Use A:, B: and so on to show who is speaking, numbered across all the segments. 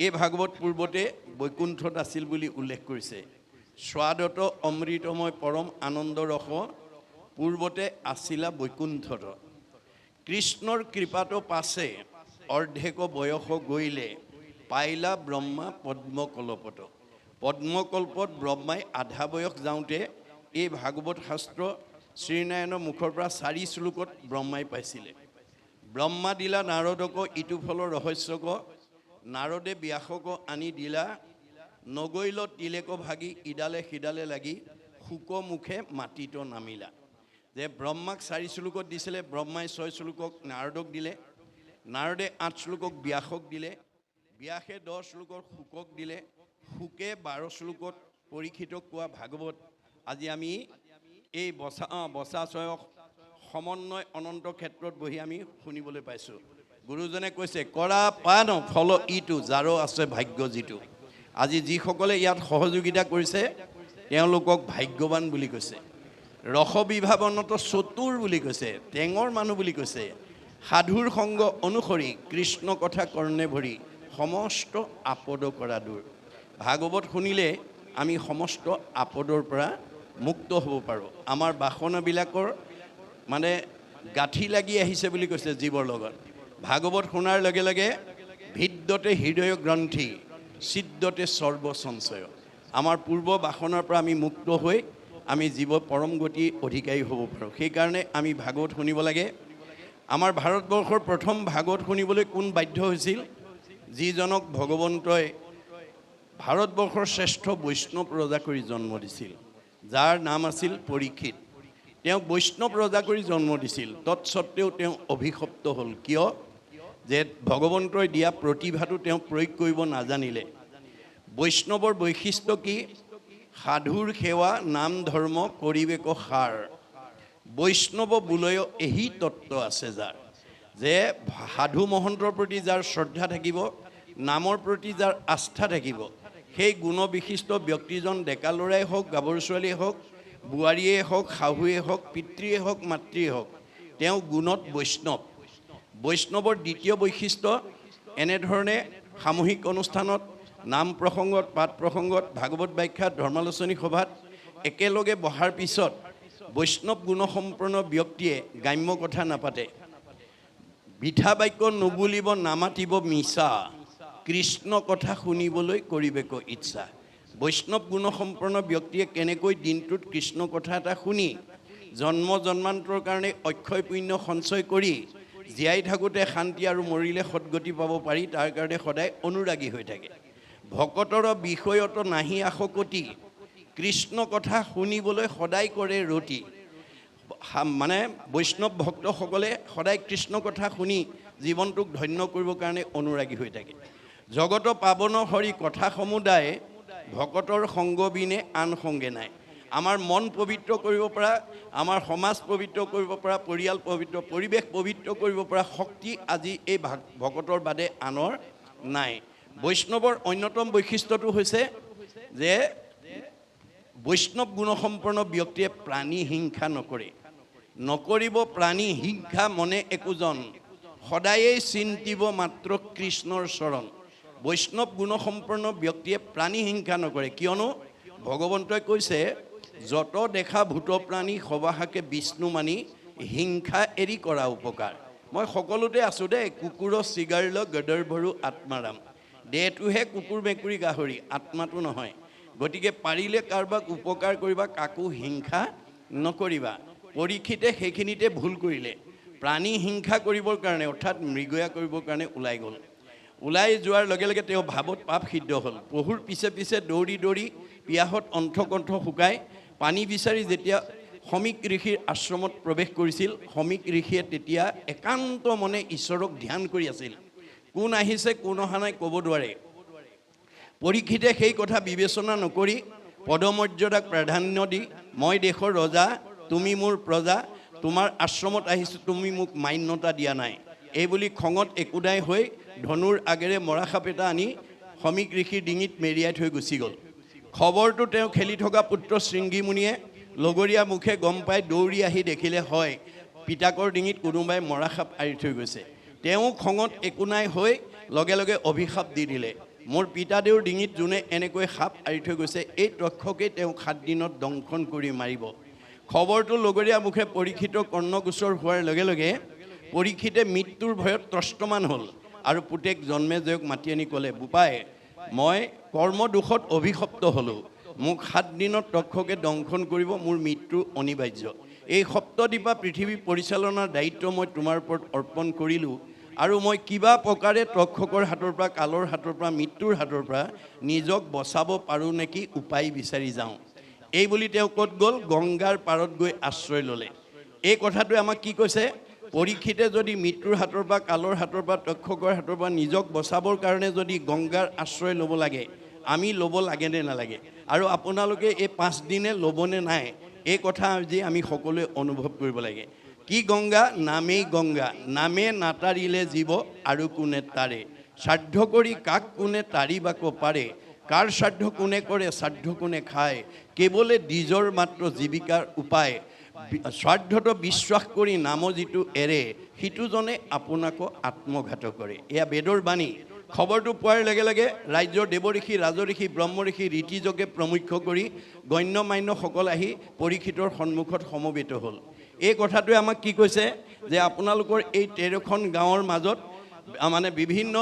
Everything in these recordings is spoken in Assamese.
A: এই ভাগৱত পূৰ্বতে বৈকুণ্ঠত আছিল বুলি উল্লেখ কৰিছে। স্বাদত অমৃতময় পৰম আনন্দ ৰস পূৰ্বতে আছিলা বৈকুণ্ঠত। কৃষ্ণৰ কৃপাটো পাছে অৰ্ধেক বয়স গৈলে পাইলা ব্ৰহ্মা পদ্মকল্পত। পদ্মকল্পত ব্ৰহ্মাই আধা বয়স যাওঁতে এই ভাগৱত শাস্ত্ৰ শ্ৰীনাৰায়ণৰ মুখৰ পৰা 4 শ্লোকত ব্ৰহ্মাই পাইছিলে। ব্ৰহ্মা দিলা নাৰদক ইটো ফলৰ ৰহস্যক, নাৰদে ব্যাসক আনি দিলা নগৈল তিলেক ভাগি ইডালে সিডালে লাগি শুক মুখে মাটিত নামিলা। যে ব্ৰহ্মাক 4 শ্লোকত দিছিলে, ব্ৰহ্মাই 6 শ্লোকক নাৰদক দিলে, নাৰদে 8 শ্লোকক ব্যাসক দিলে, ব্যাসে 10 শ্লোকত শুকক দিলে, শুকে 12 শ্লোকত পৰীক্ষিতক কোৱা ভাগৱত আজি আমি এই বছাছয় সমন্বয় অনন্ত ক্ষেত্ৰত বহি আমি শুনিবলৈ পাইছোঁ। গুৰুজনে কৈছে কৰা পান ফল ইটো যাৰো আছে ভাগ্য যিটো। আজি যিসকলে ইয়াত সহযোগিতা কৰিছে তেওঁলোকক ভাগ্যৱান বুলি কৈছে। ৰস বিভাৱনত চতুৰ বুলি কৈছে, টেঙৰ মানুহ বুলি কৈছে। সাধুৰ সংগ অনুসৰি কৃষ্ণ কথা কৰ্ণে ভৰি সমস্ত আপদ কৰা দূৰ। ভাগৱত শুনিলে আমি সমস্ত আপদৰ পৰা মুক্ত হ'ব পাৰোঁ। আমাৰ বাসনাবিলাকৰ মানে গাঁঠি লাগি আহিছে বুলি কৈছে জীৱৰ লগত। ভাগৱত শুনাৰ লগে লগে ভিদ্যতে হৃদয় গ্ৰন্থি ছিদ্যতে সৰ্ব সঞ্চয়। আমাৰ পূৰ্ব বাসনাৰ পৰা আমি মুক্ত হৈ আমি জীৱ পৰম গতি অধিকাৰী হ'ব পাৰোঁ। সেইকাৰণে আমি ভাগৱত শুনিব লাগে। আমাৰ ভাৰতবৰ্ষৰ প্ৰথম ভাগৱত শুনিবলৈ কোন বাধ্য হৈছিল? যিজনক ভগৱন্তই ভাৰতবৰ্ষৰ শ্ৰেষ্ঠ বৈষ্ণৱ ৰজা কৰি জন্ম দিছিল, যাৰ নাম আছিল পৰীক্ষিত। তেওঁক বৈষ্ণৱ ৰজা কৰি জন্ম দিছিল, তৎসত্ত্বেও তেওঁ অভিশপ্ত হ'ল। কিয়? যে ভগৱন্তই দিয়া প্ৰতিভাটো তেওঁ প্ৰয়োগ কৰিব নাজানিলে। বৈষ্ণৱৰ বৈশিষ্ট্য কি? সাধুৰ সেৱা নাম ধৰ্ম কৰিবেক সাৰ। বৈষ্ণৱ বোলয় এহি তত্ত্ব আছে যাৰ। যে সাধু মহন্তৰ প্ৰতি যাৰ শ্ৰদ্ধা থাকিব, নামৰ প্ৰতি যাৰ আস্থা থাকিব, সেই গুণবিশিষ্ট ব্যক্তিজন ডেকা ল'ৰাই হওক, গাভৰু ছোৱালীয়ে হওক, বোৱাৰীয়ে হওক, শাহুৱে হওক, পিতৃয়ে হওক, মাতৃয়ে হওক, তেওঁ গুণত বৈষ্ণৱ। বৈষ্ণৱৰ দ্বিতীয় বৈশিষ্ট্য এনেধৰণে সামূহিক অনুষ্ঠানত, নাম প্ৰসংগত, পাঠ প্ৰসংগত, ভাগৱত ব্যাখ্যাত, ধৰ্মালোচনী সভাত একেলগে বহাৰ পিছত বৈষ্ণৱ গুণসম্পন্ন ব্যক্তিয়ে গ্ৰাম্য কথা নাপাতে। বিঠা বাক্য নুবুলিব নামাতিব মিছা, কৃষ্ণ কথা শুনিবলৈ কৰিবেক ইচ্ছা। বৈষ্ণৱ গুণসম্পন্ন ব্যক্তিয়ে কেনেকৈ দিনটোত কৃষ্ণ কথা এটা শুনি জন্ম জন্মান্তৰ কাৰণে অক্ষয় পুণ্য সঞ্চয় কৰি জীয়াই থাকোঁতে শান্তি আৰু মৰিলে সদ্গতি পাব পাৰি, তাৰ কাৰণে সদায় অনুৰাগী হৈ থাকে। ভকতৰ বিষয়ত নাহি আশকতি, কৃষ্ণ কথা শুনিবলৈ সদায় কৰে ৰতি। মানে বৈষ্ণৱ ভক্তসকলে সদায় কৃষ্ণ কথা শুনি জীৱনটোক ধন্য কৰিবৰ কাৰণে অনুৰাগী হৈ থাকে। জগত পাৱন হৰি কথা সমুদায়, ভকতৰ সংগ বিনে আন সংগে নাই। আমাৰ মন পবিত্ৰ কৰিব পৰা, আমাৰ সমাজ পবিত্ৰ কৰিব পৰা, পৰিয়াল পবিত্ৰ, পৰিৱেশ পবিত্ৰ কৰিব পৰা শক্তি আজি এই ভকতৰ বাদে আনৰ নাই। বৈষ্ণৱৰ অন্যতম বৈশিষ্ট্যটো হৈছে যে বৈষ্ণৱ গুণসম্পন্ন ব্যক্তিয়ে প্ৰাণী হিংসা নকৰিব। প্ৰাণী হিংসা মনে একোজন, সদায়েই চিন্তিব মাত্ৰ কৃষ্ণৰ চৰণ। বৈষ্ণৱ গুণসম্পন্ন ব্যক্তিয়ে প্ৰাণী হিংসা নকৰে। কিয়নো ভগৱন্তই কৈছে যত দেখা ভূত প্ৰাণী সবাহাকে বিষ্ণু মানি, হিংসা এৰি কৰা উপকাৰ। মই সকলোতে আছোঁ দেই, কুকুৰ চিগাৰ্ল গদৰ ভৰু আত্মাৰাম। দেহটোহে কুকুৰ মেকুৰী গাহৰি, আত্মাটো নহয়। গতিকে পাৰিলে কাৰোবাক উপকাৰ কৰিবা, কাকো হিংসা নকৰিবা। পৰীক্ষিতে সেইখিনিতে ভুল কৰিলে। প্ৰাণী হিংসা কৰিবৰ কাৰণে অৰ্থাৎ মৃগয়া কৰিবৰ কাৰণে ওলাই গ'ল। ওলাই যোৱাৰ লগে লগে তেওঁ ভাৱত পাপ সিদ্ধ হ'ল। পহুৰ পিছে পিছে দৌৰি দৌৰি পিয়াহত অণ্ঠকণ্ঠ শুকাই পানী বিচাৰি যেতিয়া সমীক ঋষিৰ আশ্ৰমত প্ৰৱেশ কৰিছিল, সমীক ঋষিয়ে তেতিয়া একান্ত মনে ঈশ্বৰক ধ্যান কৰি আছিল। কোন আহিছে কোন অহা নাই ক'ব নোৱাৰে। পৰীক্ষিতে সেই কথা বিবেচনা নকৰি পদমৰ্যাদাক প্ৰাধান্য দি, মই দেশৰ ৰজা, তুমি মোৰ প্ৰজা, তোমাৰ আশ্ৰমত আহিছোঁ, তুমি মোক মান্যতা দিয়া নাই, এইবুলি খঙত একোদাই হৈ ধনুৰ আগেৰে মৰা সাপ এটা আনি সমীক ঋষিৰ ডিঙিত মেৰিয়াই থৈ গুচি গ'ল। খবৰটো তেওঁ খেলি থকা পুত্ৰ শৃংগীমুনিয়ে লগৰীয়া মুখে গম পাই দৌৰি আহি দেখিলে হয় পিতাকৰ ডিঙিত কোনোবাই মৰা সাপ আঁৰি থৈ গৈছে। তেওঁ খঙত একো নাই হৈ লগে লগে অভিশাপ দি দিলে, মোৰ পিতাদেউৰ ডিঙিত যোনে এনেকৈ সাপ আঁৰি থৈ গৈছে এই তক্ষকেই তেওঁ 7 দিনত দংশন কৰি মাৰিব। খবৰটো লগৰীয়া মুখে পৰীক্ষিতৰ কৰ্ণগোচৰ হোৱাৰ লগে লগে পৰীক্ষিতে মৃত্যুৰ ভয়ত ত্ৰস্তমান হ'ল আৰু পুতেক জন্মেজয়ক মাতি আনি ক'লে, বোপাই মই কৰ্মদোষত অভিশপ্ত হ'লোঁ, মোক 7 দিনত তক্ষকে দংশন কৰিব, মোৰ মৃত্যু অনিবাৰ্য। এই সপ্তদ্বীপা পৃথিৱী পৰিচালনাৰ দায়িত্ব মই তোমাৰ ওপৰত অৰ্পণ কৰিলোঁ আৰু মই কিবা প্ৰকাৰে তক্ষকৰ হাতৰ পৰা, কালৰ হাতৰ পৰা, মৃত্যুৰ হাতৰ পৰা নিজক বচাব পাৰোঁ নেকি উপায় বিচাৰি যাওঁ। এই বুলি তেওঁ ক'ত গ'ল? গংগাৰ পাৰত গৈ আশ্ৰয় ল'লে। এই কথাটোৱে আমাক কি কৈছে? পৰীক্ষিতে যদি মৃত্যুৰ হাতৰ পৰা, কালৰ হাতৰ পৰা, তক্ষকৰ হাতৰ পৰা নিজক বচাবৰ কাৰণে যদি গংগাৰ আশ্ৰয় ল'ব লাগে, আমি ল'ব লাগে নে নালাগে? আৰু আপোনালোকে এই 5 দিনে ল'বনে নাই, এই কথা আজি আমি সকলোৱে অনুভৱ কৰিব লাগে। কি গংগা? নামেই গংগা, নামে নাতাৰিলে জীৱ আৰু কোনে তাৰে, শ্ৰাদ্ধ কৰি কাক কোনে তাৰিবাক পাৰে, কাৰ শ্ৰাদ্ধ কোনে কৰে, শ্ৰাদ্ধ কোনে খায়, কেৱলে দ্বিজৰ মাত্ৰ জীৱিকাৰ উপায়, শ্ৰাদ্ধটো বিশ্বাস কৰি নাম যিটো এৰে, সিটোজনে আপোনাকো আত্মঘাত কৰে। এয়া বেদৰ বাণী। খবৰটো পোৱাৰ লগে লগে ৰাজ্যৰ দেৱঋষি, ৰাজঋষি, ব্ৰহ্মঋষি, ৰীতিযোগে প্ৰমুখ্য কৰি গণ্য মান্যসকল আহি পৰীক্ষিতৰ সন্মুখত সমবেত হ'ল। এই কথাটোৱে আমাক কি কৈছে? যে আপোনালোকৰ এই 13খন গাঁৱৰ মাজত মানে বিভিন্ন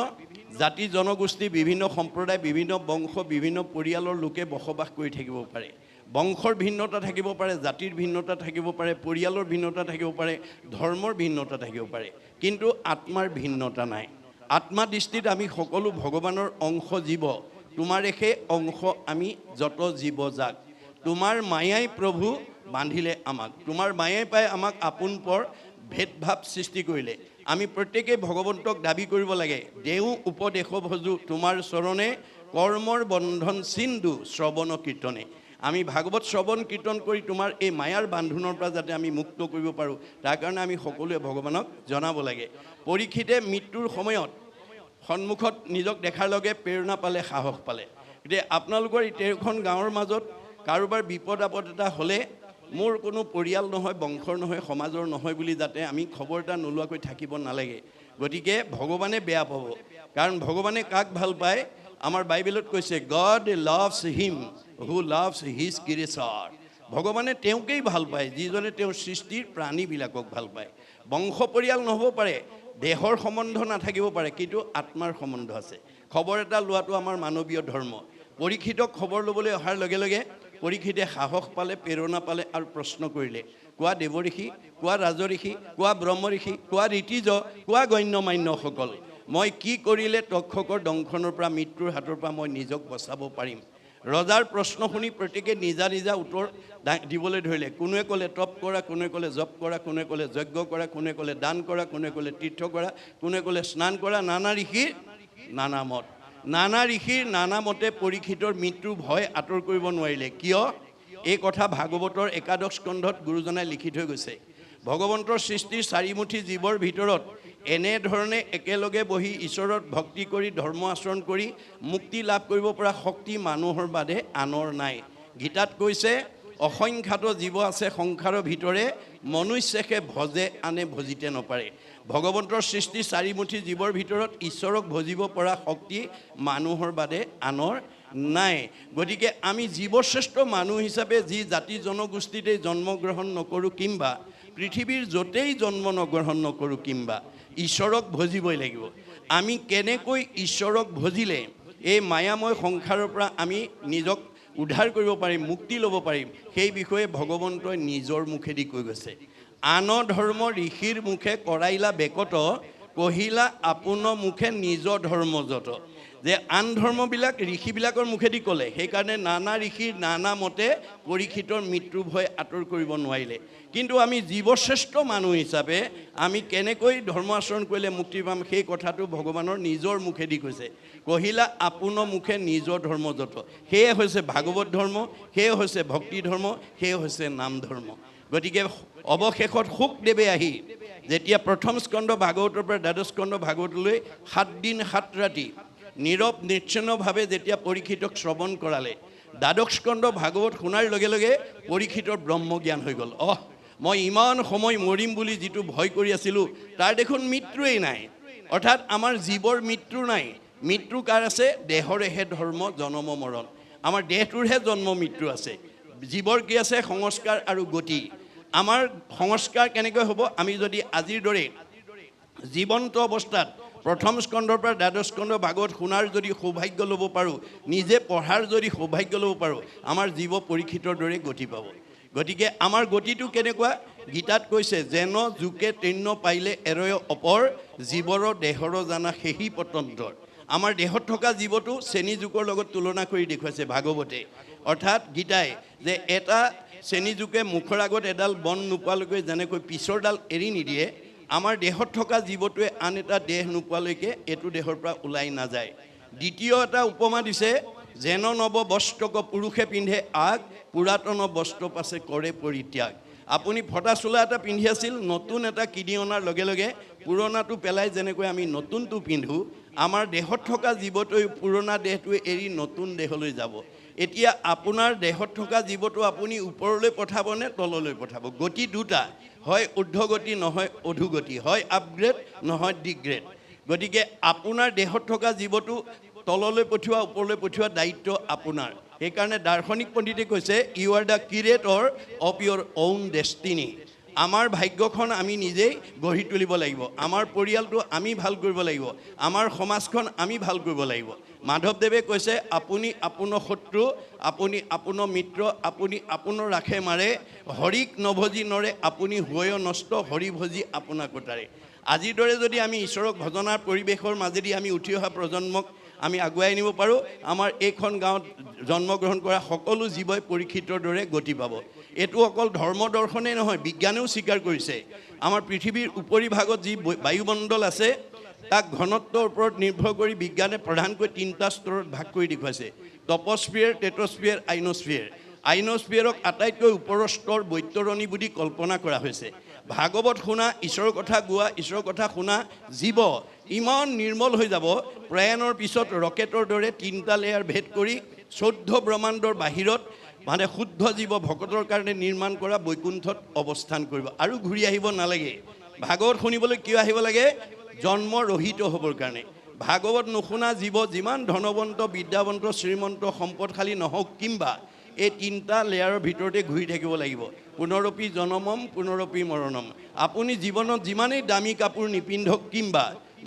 A: জাতি জনগোষ্ঠী, বিভিন্ন সম্প্ৰদায়, বিভিন্ন বংশ, বিভিন্ন পৰিয়ালৰ লোকে বসবাস কৰি থাকিব পাৰে। বংশৰ ভিন্নতা থাকিব পাৰে, জাতিৰ ভিন্নতা থাকিব পাৰে, পৰিয়ালৰ ভিন্নতা থাকিব পাৰে, ধৰ্মৰ ভিন্নতা থাকিব পাৰে, কিন্তু আত্মাৰ ভিন্নতা নাই। আত্মা দৃষ্টিত আমি সকলো ভগৱানৰ অংশ জীৱ। তোমাৰে সেই অংশ আমি যত জীৱ যাক, তোমাৰ মায়াই প্ৰভু বান্ধিলে আমাক, তোমাৰ মায়াই পাই আমাক আপোন পৰ ভেদভাৱ সৃষ্টি কৰিলে। আমি প্ৰত্যেকেই ভগৱন্তক দাবী কৰিব লাগে, দেও উপদেশ ভজু তোমাৰ চৰণে, কৰ্মৰ বন্ধন চিন্ধু শ্ৰৱণ কীৰ্তনে। আমি ভাগৱত শ্ৰৱণ কীৰ্তন কৰি তোমাৰ এই মায়াৰ বান্ধোনৰ পৰা যাতে আমি মুক্ত কৰিব পাৰোঁ, তাৰ কাৰণে আমি সকলোৱে ভগৱানক জনাব লাগে। পৰীক্ষিতে মৃত্যুৰ সময়ত সন্মুখত নিজক দেখাৰ লগে প্ৰেৰণা পালে, সাহস পালে। গতিকে আপোনালোকৰ এই 13খন গাঁৱৰ মাজত কাৰোবাৰ বিপদ আপদ এটা হ'লে মোৰ কোনো পৰিয়াল নহয়, বংশৰ নহয়, সমাজৰ নহয় বুলি যাতে আমি খবৰ এটা নোলোৱাকৈ থাকিব নালাগে। গতিকে ভগৱানে বেয়া পাব, কাৰণ ভগৱানে কাক ভাল পায়? আমাৰ বাইবেলত কৈছে, গড লাভছ হিম হু লাভছ হিজ ক্ৰিয়েচাৰ। ভগৱানে তেওঁকেই ভাল পায় যিজনে তেওঁৰ সৃষ্টিৰ প্ৰাণীবিলাকক ভাল পায়। বংশ পৰিয়াল নহ'ব পাৰে, দেহৰ সম্বন্ধ নাথাকিব পাৰে, কিন্তু আত্মাৰ সম্বন্ধ আছে। খবৰ এটা লোৱাটো আমাৰ মানৱীয় ধৰ্ম। পৰীক্ষিতক খবৰ ল'বলৈ অহাৰ লগে লগে পৰীক্ষিতে সাহস পালে, প্ৰেৰণা পালে আৰু প্ৰশ্ন কৰিলে। কোৱা দেৱঋষি, কোৱা ৰাজঋষি, কোৱা ব্ৰহ্মঋষি, কোৱা ৰীতিজ, কোৱা গণ্য মান্যসকল, মই কি কৰিলে তক্ষকৰ দংশনৰ পৰা, মৃত্যুৰ হাতৰ পৰা মই নিজক বচাব পাৰিম? ৰজাৰ প্ৰশ্ন শুনি প্ৰত্যেকে নিজা নিজা উত্তৰ দিবলৈ ধৰিলে। কোনোৱে ক'লে তপ কৰা, কোনোৱে ক'লে জপ কৰা, কোনোৱে ক'লে যজ্ঞ কৰা, কোনোৱে ক'লে দান কৰা, কোনোৱে ক'লে তীৰ্থ কৰা, কোনোৱে ক'লে স্নান কৰা। নানা ঋষিৰ নানা মত, নানা ঋষিৰ নানা মতে পৰীক্ষিতৰ মৃত্যুৰ ভয় আঁতৰ কৰিব নোৱাৰিলে। কিয়? এই কথা ভাগৱতৰ 11 স্কন্ধত গুৰুজনাই লিখি থৈ গৈছে। ভগৱন্তৰ সৃষ্টিৰ 4 মুঠি জীৱৰ ভিতৰত এনেধৰণে একেলগে বহি ঈশ্বৰত ভক্তি কৰি ধৰ্ম আচৰণ কৰি মুক্তি লাভ কৰিব পৰা শক্তি মানুহৰ বাদে আনৰ নাই। গীতাত কৈছে, অসংখ্যাত জীৱ আছে সংসাৰৰ ভিতৰে, মনুষ্যকে ভজে আনে ভজিতে নপাৰে। ভগৱন্তৰ সৃষ্টি 4 মুঠি জীৱৰ ভিতৰত ঈশ্বৰক ভজিব পৰা শক্তি মানুহৰ বাদে আনৰ নাই। গতিকে আমি জীৱশ্ৰেষ্ঠ মানুহ হিচাপে যি জাতি জনগোষ্ঠীতে জন্মগ্ৰহণ নকৰোঁ কিম্বা পৃথিৱীৰ য'তেই জন্ম নগ্ৰহণ নকৰোঁ কিম্বা ঈশ্বৰক ভজিবই লাগিব। আমি কেনেকৈ ঈশ্বৰক ভজিলে এই মায়াময় সংসাৰৰ পৰা আমি নিজক উদ্ধাৰ কৰিব পাৰিম, মুক্তি ল'ব পাৰিম, সেই বিষয়ে ভগৱন্তই নিজৰ মুখেদি কৈ গৈছে। আন ধৰ্ম ঋষিৰ মুখে কৰাইলা বেকত, কহিলা আপোন মুখে নিজ ধৰ্ম যত। যে আন ধৰ্মবিলাক ঋষিবিলাকৰ মুখেদি ক'লে, সেইকাৰণে নানা ঋষিৰ নানা মতে পৰীক্ষিতৰ মৃত্যু ভয় আঁতৰ কৰিব নোৱাৰিলে। কিন্তু আমি জীৱশ্ৰেষ্ঠ মানুহ হিচাপে আমি কেনেকৈ ধৰ্ম আচৰণ কৰিলে মুক্তি পাম, সেই কথাটো ভগৱানৰ নিজৰ মুখেদি কৈছে। কহিলা আপোন মুখে নিজৰ ধৰ্ম যত। সেয়ে হৈছে ভাগৱত ধৰ্ম, সেয়ে হৈছে ভক্তি ধৰ্ম, সেয়ে হৈছে নাম ধৰ্ম। গতিকে অৱশেষত শুকদেৱে আহি যেতিয়া প্ৰথম স্কন্ধ ভাগৱতৰ পৰা 12 স্কন্ধ ভাগৱতলৈ 7 দিন 7 ৰাতি নীৰৱ নিচ্ছন্নভাৱে যেতিয়া পৰীক্ষিতক শ্ৰৱণ কৰালে, 12 স্কন্ধ ভাগৱত শুনাৰ লগে লগে পৰীক্ষিতৰ ব্ৰহ্মজ্ঞান হৈ গ'ল। মই ইমান সময় মৰিম বুলি যিটো ভয় কৰি আছিলোঁ, তাৰ দেখোন মৃত্যুৱেই নাই। অৰ্থাৎ আমাৰ জীৱৰ মৃত্যু নাই, মৃত্যু কাৰ আছে দেহৰেহে ধৰ্ম জনম মৰণ আমাৰ দেহটোৰহে জন্ম মৃত্যু আছে জীৱৰ কি আছে সংস্কাৰ আৰু গতি আমাৰ সংস্কাৰ কেনেকৈ হ'ব আমি যদি আজিৰ দৰে জীৱন্ত অৱস্থাত প্ৰথম স্কন্ধৰ পৰা দ্বাদশ স্কন্ধ ভাগৱত শুনাৰ যদি সৌভাগ্য ল'ব পাৰোঁ নিজে পঢ়াৰ যদি সৌভাগ্য ল'ব পাৰোঁ আমাৰ জীৱ পৰীক্ষিতৰ দৰে গতি পাব গতিকে আমাৰ গতিটো কেনেকুৱা গীতাত কৈছে যেন জোকে তৃণ পাইলে এৰয় অপৰ জীৱৰ দেহৰ জানা সেহি পতন্তৰ আমাৰ দেহত থকা জীৱটো শ্ৰেণী জোকৰ লগত তুলনা কৰি দেখুৱাইছে ভাগৱতে অৰ্থাৎ গীতাই যে এটা শ্ৰেণী জোকে মুখৰ আগত এডাল বন নোপোৱালৈকে যেনেকৈ পিছৰডাল এৰি নিদিয়ে আমাৰ দেহত থকা জীৱটোৱে আন এটা দেহ নোপোৱালৈকে এইটো দেহৰ পৰা ওলাই নাযায় দ্বিতীয় এটা উপমা দিছে যেন নৱ বস্ত্ৰক পুৰুষে পিন্ধে আগ পুৰাতন বস্ত্ৰ পাছে কৰে পৰিত্যাগ আপুনি ফটা চোলা এটা পিন্ধি আছিল নতুন এটা কিনি অনাৰ লগে লগে পুৰণাটো পেলাই যেনেকৈ আমি নতুনটো পিন্ধো আমাৰ দেহত থকা জীৱটোৱে পুৰণা দেহটোৱে এৰি নতুন দেহলৈ যাব এতিয়া আপোনাৰ দেহত থকা জীৱটো আপুনি ওপৰলৈ পঠাবনে তললৈ পঠাব গতি দুটা হয় ঊৰ্ধ্বগতি নহয় অধোগতি হয় আপগ্ৰেড নহয় ডিগ্ৰেড গতিকে আপোনাৰ দেহত থকা জীৱটো তললৈ পঠিওৱা ওপৰলৈ পঠিওৱা দায়িত্ব আপোনাৰ সেইকাৰণে দাৰ্শনিক পণ্ডিতে কৈছে you are the curator of your own destiny আমাৰ ভাগ্যখন আমি নিজেই গঢ়ি তুলিব লাগিব আমাৰ পৰিয়ালটো আমি ভাল কৰিব লাগিব আমাৰ সমাজখন আমি ভাল কৰিব লাগিব মাধৱদেৱে কৈছে আপুনি আপোনাৰ শত্ৰু আপুনি আপোনাৰ মিত্ৰ আপুনি আপোনাৰ ৰাখে মাৰে হৰিক নভজি নৰে আপুনি হৈ নষ্ট হৰি ভজি আপোনাক কোটাৰে আজিৰ দৰে যদি আমি ঈশ্বৰক ভজনাৰ পৰিৱেশৰ মাজেদি আমি উঠি অহা প্ৰজন্মক আমি আগুৱাই নিব পাৰোঁ আমাৰ এইখন গাঁৱত জন্মগ্ৰহণ কৰা সকলো জীৱই পৰীক্ষিতৰ দৰে গতি পাব এইটো অকল ধৰ্ম দৰ্শনেই নহয় বিজ্ঞানেও স্বীকাৰ কৰিছে আমাৰ পৃথিৱীৰ উপৰিভাগত যি বায়ুমণ্ডল আছে তাক ঘনত্বৰ ওপৰত নিৰ্ভৰ কৰি বিজ্ঞানে প্ৰধানকৈ তিনিটা স্তৰত ভাগ কৰি দেখুৱাইছে টপস্ফিয়াৰ টেট্ৰস্ফিয়াৰ আইনস্ফিয়াৰক আটাইতকৈ ওপৰৰ স্তৰ বৈতৰণী বুলি কল্পনা কৰা হৈছে ভাগৱত শুনা ঈশ্বৰৰ কথা গোৱা ঈশ্বৰৰ কথা শুনা জীৱ ইমান নিৰ্মল হৈ যাব প্ৰয়াণৰ পিছত ৰকেটৰ দৰে তিনিটা লেয়াৰ ভেদ কৰি 14 ব্ৰহ্মাণ্ডৰ বাহিৰত মানে শুদ্ধ জীৱ ভকতৰ কাৰণে নিৰ্মাণ কৰা বৈকুণ্ঠত অৱস্থান কৰিব আৰু ঘূৰি আহিব নালাগে ভাগৱত শুনিবলৈ কিয় আহিব লাগে জন্ম ৰহিত হ'বৰ কাৰণে ভাগৱত নুশুনা জীৱ যিমান ধনৱন্ত বিদ্যাৱন্ত শ্ৰীমন্ত সম্পদশালী নহওক কিম্বা এই তিনিটা লেয়াৰৰ ভিতৰতে ঘূৰি থাকিব লাগিব পুনৰপি জনমম পুনৰপি মৰণম আপুনি জীৱনত যিমানেই দামী কাপোৰ নিপিন্ধক কিম্বা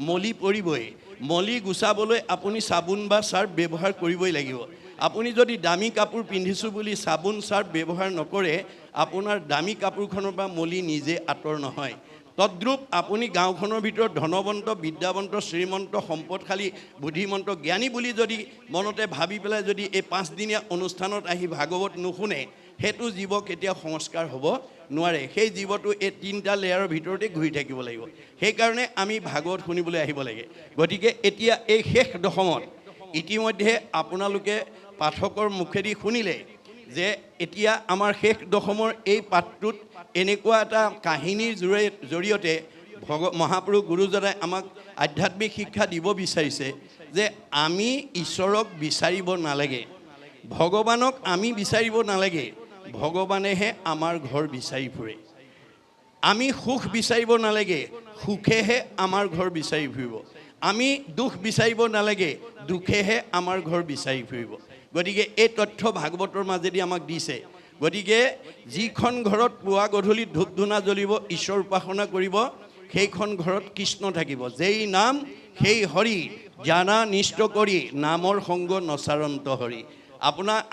A: মলি পৰিবই মলি গুচাবলৈ আপুনি চাবোন বা চাৰ্ফ ব্যৱহাৰ কৰিবই লাগিব আপুনি যদি দামী কাপোৰ পিন্ধিছোঁ বুলি চাবোন চাৰ্ফ ব্যৱহাৰ নকৰে আপোনাৰ দামী কাপোৰখনৰ পৰা মলি নিজে আঁতৰ নহয় তদ্ৰূপ আপুনি গাঁওখনৰ ভিতৰত ধনৱন্ত বিদ্যাৱন্ত শ্ৰীমন্ত সম্পদশালী বুদ্ধিমন্ত জ্ঞানী বুলি যদি মনতে ভাবি পেলাই যদি এই 5 দিনীয়া অনুষ্ঠানত আহি ভাগৱত নুশুনে সেইটো জীৱ কেতিয়াও সংস্কাৰ হ'ব নোৱাৰে সেই জীৱটো এই তিনিটা লেয়াৰৰ ভিতৰতে ঘূৰি থাকিব লাগিব সেইকাৰণে আমি ভাগৱত শুনিবলৈ আহিব লাগে গতিকে এতিয়া এই শেষ দশমত ইতিমধ্যে আপোনালোকে পাঠকৰ মুখেদি শুনিলে যে এতিয়া আমাৰ শেষ দশমৰ এই পাঠটোত এনেকুৱা এটা কাহিনীৰ জৰিয়তে মহাপুৰুষ গুৰুজনাই আমাক আধ্যাত্মিক শিক্ষা দিব বিচাৰিছে যে আমি ঈশ্বৰক বিচাৰিব নালাগে ভগৱানক আমি বিচাৰিব নালাগে ভগৱানেহে আমাৰ ঘৰ বিচাৰি ফুৰে আমি সুখ বিচাৰিব নালাগে সুখেহে আমাৰ ঘৰ বিচাৰি ফুৰিব আমি দুখ বিচাৰিব নালাগে দুখেহে আমাৰ ঘৰ বিচাৰি ফুৰিব গতিকে এই তথ্য ভাগৱতৰ মাজেদি আমাক দিছে গতিকে যিখন ঘৰত পুৱা গধূলি ধূপ ধূনা জ্বলিব ঈশ্বৰ উপাসনা কৰিব সেইখন ঘৰত কৃষ্ণ থাকিব যেই নাম সেই হৰি জানা নিষ্ঠ কৰি নামৰ সংগ নচাৰন্ত হৰি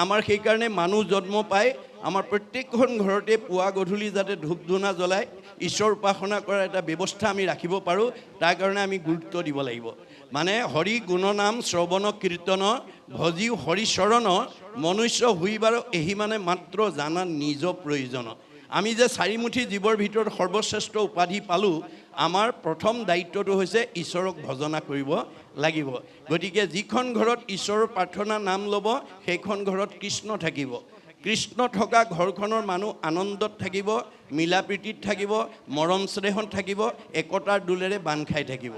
A: আমাৰ সেইকাৰণে মানুহ জন্ম পায় আমাৰ প্ৰত্যেকখন ঘৰতে পুৱা গধূলি যাতে ধূপ ধূনা জ্বলাই ঈশ্বৰ উপাসনা কৰাৰ এটা ব্যৱস্থা আমি ৰাখিব পাৰোঁ তাৰ কাৰণে আমি গুৰুত্ব দিব লাগিব মানে হৰি গুণনাম শ্ৰৱণ কীৰ্তন ভজিও হৰিচৰণ মনুষ্য হুইবাৰ এহি মানে মাত্ৰ জানা নিজ প্ৰয়োজন আমি যে চাৰিমুঠি জীৱৰ ভিতৰত সৰ্বশ্ৰেষ্ঠ উপাধি পালোঁ আমাৰ প্ৰথম দায়িত্বটো হৈছে ঈশ্বৰক ভজনা কৰিব লাগিব গতিকে যিখন ঘৰত ঈশ্বৰৰ প্ৰাৰ্থনা নাম ল'ব সেইখন ঘৰত কৃষ্ণ থাকিব কৃষ্ণ থকা ঘৰখনৰ মানুহ আনন্দত থাকিব মিলা প্ৰীতিত থাকিব মৰম স্নেহত থাকিব একতাৰ দোলেৰে বান্ধ খাই থাকিব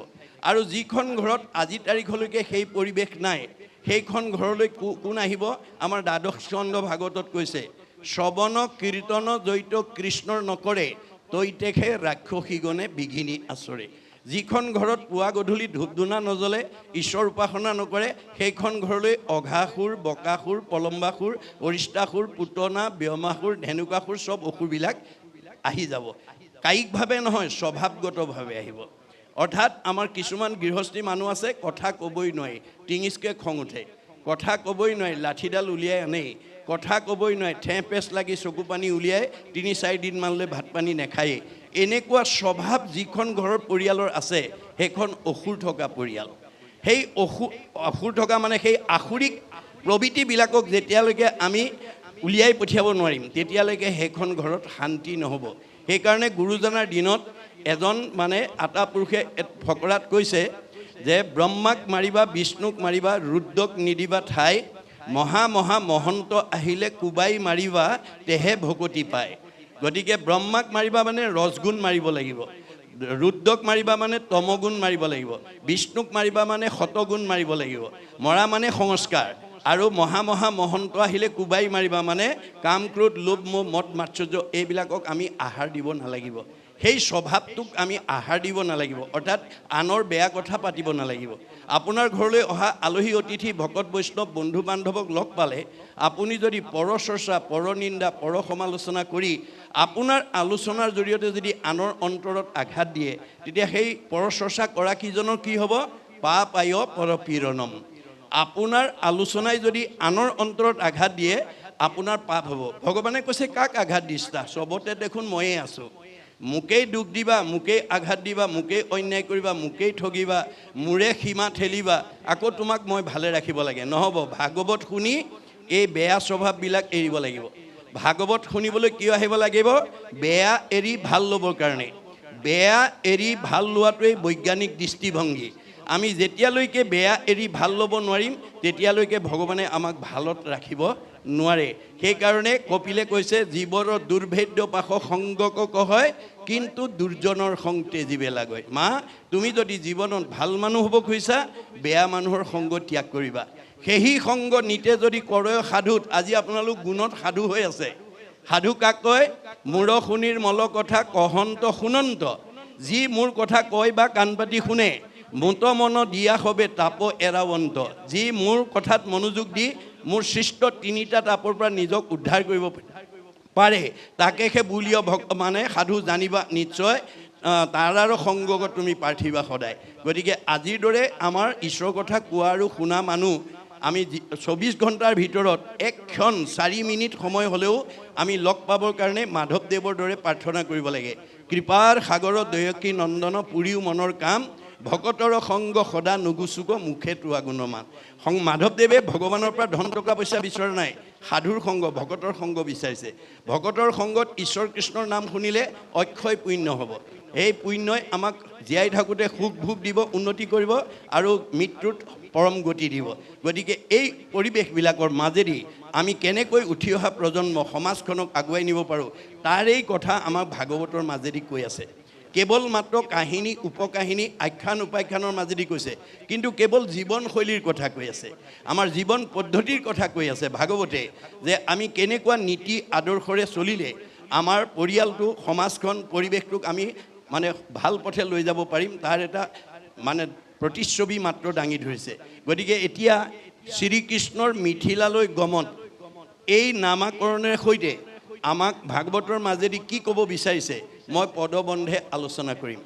A: আৰু যিখন ঘৰত আজি তাৰিখলৈকে সেই পৰিৱেশ নাই সেইখন ঘৰলৈ কোন আহিব আমাৰ দ্বাদশ স্কন্ধ ভাগৱতত কৈছে শ্ৰৱণ কীৰ্তন জৈত কৃষ্ণৰ নকৰে তৈতেখে ৰাক্ষসীগণে বিঘিনি আচৰে যিখন ঘৰত পুৱা গধূলি ধূপ ধূনা নজ্বলে, ঈশ্বৰ উপাসনা নকৰে, সেইখন ঘৰলৈ অঘাসুৰ, বকাসুৰ, পলম্বাসুৰ, অৰিষ্টাসুৰ, পুতনা, ব্যোমাসুৰ, ধেনুকাসুৰ সব অসুৰবিলাক আহি যাব। কায়িকভাৱে নহয়, স্বভাৱগতভাৱে আহিব। অৰ্থাৎ আমাৰ কিছুমান গৃহস্থী মানুহ আছে, কথা ক'বই নোৱাৰি, টিঙিচকৈ খং উঠে, কথা ক'বই নোৱাৰি, লাঠিডাল উলিয়াই আনেই, কথা ক'বই নোৱাৰি, ঠেহ পেচ লাগি চকু পানী উলিয়াই ৩-৪ দিনমানলৈ ভাত পানী নাখায়েই। এনেকুৱা স্বভাৱ যিখন ঘৰৰ পৰিয়ালৰ আছে, সেইখন অসুৰ থকা পৰিয়াল। সেই অসুৰ থকা মানে সেই আসুৰিক প্ৰবৃত্তিবিলাকক যেতিয়ালৈকে আমি উলিয়াই পঠিয়াব নোৱাৰিম, তেতিয়ালৈকে সেইখন ঘৰত শান্তি নহ'ব। সেইকাৰণে গুৰুজনাৰ দিনত এজন মানে আটা পুৰুষে ফকৰাত কৈছে যে ব্ৰহ্মাক মাৰিবা, বিষ্ণুক মাৰিবা, ৰুদ্ৰক নিদিবা ঠাই, মহা মহা মহন্ত আহিলে কোবাই মাৰিবা, তেহে ভকতি পায়। গতিকে ব্ৰহ্মাক মাৰিবা মানে ৰজগুণ মাৰিব লাগিব, ৰুদ্ৰক মাৰিবা মানে তমগুণ মাৰিব লাগিব, বিষ্ণুক মাৰিবা মানে শতগুণ মাৰিব লাগিব, মৰা মানে সংস্কাৰ, আৰু মহা মহা মহন্ত আহিলে কোবাই মাৰিবা মানে কাম, ক্ৰোধ, লোভ, মোহ, মদ, মাৎসৰ্য এইবিলাকক আমি আহাৰ দিব নালাগিব। সেই স্বভাৱটোক আমি আহাৰ দিব নালাগিব। অৰ্থাৎ আনৰ বেয়া কথা পাতিব নালাগিব। আপোনাৰ ঘৰলৈ অহা আলহী অতিথি, ভকত বৈষ্ণৱ, বন্ধু বান্ধৱক লগ পালে আপুনি যদি পৰচৰ্চা, পৰনিন্দা, পৰ সমালোচনা কৰি আপোনাৰ আলোচনাৰ জৰিয়তে যদি আনৰ অন্তৰত আঘাত দিয়ে, তেতিয়া সেই পৰচৰ্চা কৰা কিজনৰ কি হ'ব? পাপায় পৰপীড়নম। আপোনাৰ আলোচনাই যদি আনৰ অন্তৰত আঘাত দিয়ে, আপোনাৰ পাপ হ'ব। ভগৱানে কৈছে কাক আঘাত দিছা? চবতে দেখোন ময়ে আছোঁ। মোকেই দুখ দিবা, মোকেই আঘাত দিবা, মোকেই অন্যায় কৰিবা, মোকেই ঠগিবা, মোৰে সীমা ঠেলিবা, আকৌ তোমাক মই ভালে ৰাখিব লাগে। নহ'ব। ভাগৱত শুনি এই বেয়া স্বভাৱবিলাক এৰিব লাগিব। ভাগৱত শুনিবলৈ কিয় আহিব লাগিব? বেয়া এৰি ভাল ল'বৰ কাৰণে। বেয়া এৰি ভাল লোৱাটোৱেই বৈজ্ঞানিক দৃষ্টিভংগী। আমি যেতিয়ালৈকে বেয়া এৰি ভাল ল'ব নোৱাৰিম, তেতিয়ালৈকে ভগৱানে আমাক ভালত ৰাখিব নোৱাৰে। সেইকাৰণে কপিলে কৈছে জীৱৰ দুৰ্ভেদ্য পাশ সংগক কহয়, কিন্তু দুৰ্জনৰ সং তেজিবে লাগয়। মা, তুমি যদি জীৱনত ভাল মানুহ হ'ব খুজিছা, বেয়া মানুহৰ সংগ ত্যাগ কৰিবা। সেই সংগ নিতে যদি কৰে সাধুত, আজি আপোনালোক গুণত সাধু হৈ আছে। সাধু কাক কয়? মূৰ শুনিৰ মল কথা কহন্ত শুনন্ত। যি মোৰ কথা কয় বা কাণ পাতি শুনে, মোত মন দিয়া হবে তাপ এৰাৱন্ত। যি মোৰ কথাত মনোযোগ দি মোৰ সৃষ্ট 3টা তাপৰ পৰা নিজক উদ্ধাৰ কৰিব পাৰে, তাকেহে বুলিও মানে সাধু জানিবা নিশ্চয়, তাৰ আৰু সংগত তুমি পাৰ্থিবা সদায়। গতিকে আজিৰ দৰে আমাৰ ঈশ্বৰৰ কথা কোৱা আৰু শুনা মানুহ আমি 24 ঘণ্টাৰ ভিতৰত 1 ক্ষণ 4 মিনিট সময় হ'লেও আমি লগ পাবৰ কাৰণে মাধৱদেৱৰ দৰে প্ৰাৰ্থনা কৰিব লাগে। কৃপাৰ সাগৰ দয়কী নন্দন পুৰীও মনৰ কাম, ভকতৰ সংগ সদা নুগুচুক মুখে তোৱা গুণমান। মাধৱদেৱে ভগৱানৰ পৰা ধন টকা পইচা বিচৰা নাই, সাধুৰ সংগ, ভকতৰ সংগ বিচাৰিছে। ভকতৰ সংগত ঈশ্বৰ কৃষ্ণৰ নাম শুনিলে অক্ষয় পুণ্য হ'ব। এই পুণ্যই আমাক জীয়াই থাকোঁতে সুখ ভোগ দিব, উন্নতি কৰিব আৰু মৃত্যুত পৰম গতি দিব। গতিকে এই পৰিৱেশবিলাকৰ মাজেদি আমি কেনেকৈ উঠি অহা প্ৰজন্ম সমাজখনক আগুৱাই নিব পাৰোঁ, তাৰেই কথা আমাক ভাগৱতৰ মাজেদি কৈ আছে। কেৱল মাত্ৰ কাহিনী, উপকাহিনী, আখ্যান উপাখ্যানৰ মাজেদি কৈছে, কিন্তু কেৱল জীৱনশৈলীৰ কথা কৈ আছে, আমাৰ জীৱন পদ্ধতিৰ কথা কৈ আছে ভাগৱতে, যে আমি কেনেকুৱা নীতি আদৰ্শৰে চলিলে আমাৰ পৰিয়ালটো, সমাজখন, পৰিৱেশটোক আমি মানে ভাল পথে লৈ যাব পাৰিম, তাৰ এটা মানে প্ৰতিচ্ছবি মাত্ৰ দাঙি ধৰিছে। গতিকে এতিয়া শ্ৰীকৃষ্ণৰ মিথিলালৈ গমন, এই নামাকৰণৰ সৈতে আমাক ভাগৱতৰ মাজেদি কি ক'ব বিচাৰিছে, মই পদবন্ধে আলোচনা কৰিম।